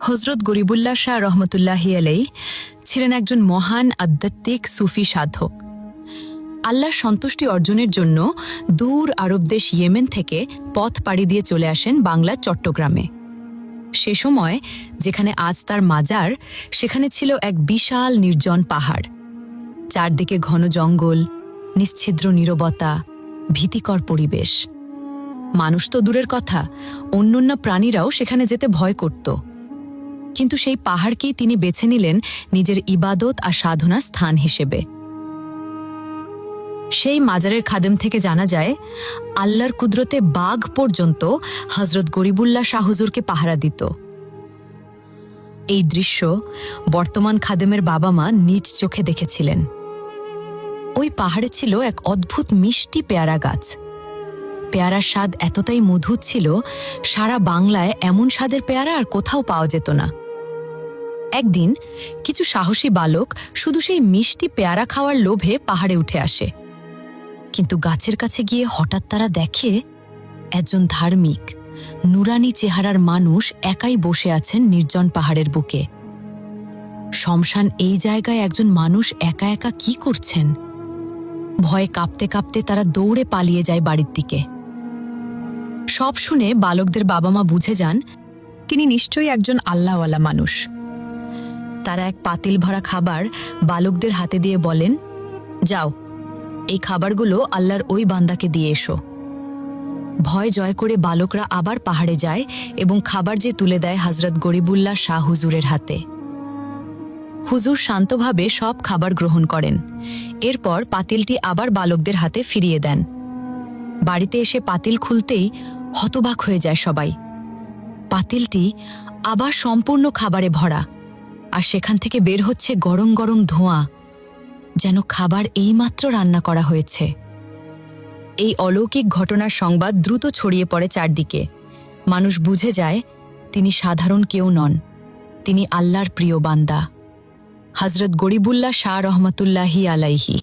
হজরত গরিবুল্লাহ শাহ রহমতুল্লাহি আলাইহি ছিলেন একজন মহান আধ্যাত্মিক সুফি সাধক। আল্লাহর সন্তুষ্টি অর্জনের জন্য দূর আরব দেশ ইয়েমেন থেকে পথ পাড়ি দিয়ে চলে আসেন বাংলার চট্টগ্রামে। সে সময় যেখানে আজ তার মাজার, সেখানে ছিল এক বিশাল নির্জন পাহাড়, চারদিকে ঘন জঙ্গল, নিশ্ছিদ্র নীরবতা, ভীতিকর পরিবেশ। মানুষ তো দূরের কথা, অন্যান্য প্রাণীরাও সেখানে যেতে ভয় করত। কিন্তু সেই পাহাড়কেই তিনি বেছে নিলেন নিজের ইবাদত আর সাধনার স্থান হিসেবে। সেই মাজারের খাদেম থেকে জানা যায়, আল্লাহর কুদরতে বাঘ পর্যন্ত হজরত গরিবুল্লাহ শাহ হুজুরকে পাহারা দিত। এই দৃশ্য বর্তমান খাদেমের বাবা মা নিজ চোখে দেখেছিলেন। ওই পাহাড়ে ছিল এক অদ্ভুত মিষ্টি পেয়ারা গাছ। পেয়ারার স্বাদ এতটাই মধুর ছিল, সারা বাংলায় এমন স্বাদের পেয়ারা আর কোথাও পাওয়া যেত না। একদিন কিছু সাহসী বালক শুধু সেই মিষ্টি পেয়ারা খাওয়ার লোভে পাহাড়ে উঠে আসে। কিন্তু গাছের কাছে গিয়ে হঠাৎ তারা দেখে একজন ধার্মিক, নুরানি চেহারার মানুষ একাই বসে আছেন নির্জন পাহাড়ের বুকে। শমশান এই জায়গায় একজন মানুষ একা একা কি করছেন? ভয়ে কাঁপতে কাঁপতে তারা দৌড়ে পালিয়ে যায় বাড়ির দিকে। সব শুনে বালকদের বাবা মা বুঝে যান তিনি নিশ্চয়ই একজন আল্লাহওয়ালা মানুষ। তারা এক পাতিল ভরা খাবার বালকদের হাতে দিয়ে বলেন, যাও, এই খাবারগুলো আল্লাহর ওই বান্দাকে দিয়ে এসো। ভয় জয় করে বালকরা আবার পাহাড়ে যায় এবং খাবার যে তুলে দেয় হজরত গরিবুল্লাহ শাহ হুজুরের হাতে। হুজুর শান্তভাবে সব খাবার গ্রহণ করেন। এরপর পাতিলটি আবার বালকদের হাতে ফিরিয়ে দেন। বাড়িতে এসে পাতিল খুলতেই হতবাক হয়ে যায় সবাই। পাতিলটি আবার সম্পূর্ণ খাবারে ভরা, আর সেখান থেকে বের হচ্ছে গরম গরম ধোঁয়া, যেন খাবার এইমাত্র রান্না করা হয়েছে। এই অলৌকিক ঘটনার সংবাদ দ্রুত ছড়িয়ে পড়ে চারদিকে। মানুষ বুঝে যায় তিনি সাধারণ কেউ নন, তিনি আল্লাহর প্রিয় বান্দা হজরত গরিবুল্লাহ শাহ রহমতুল্লাহি আলাইহি।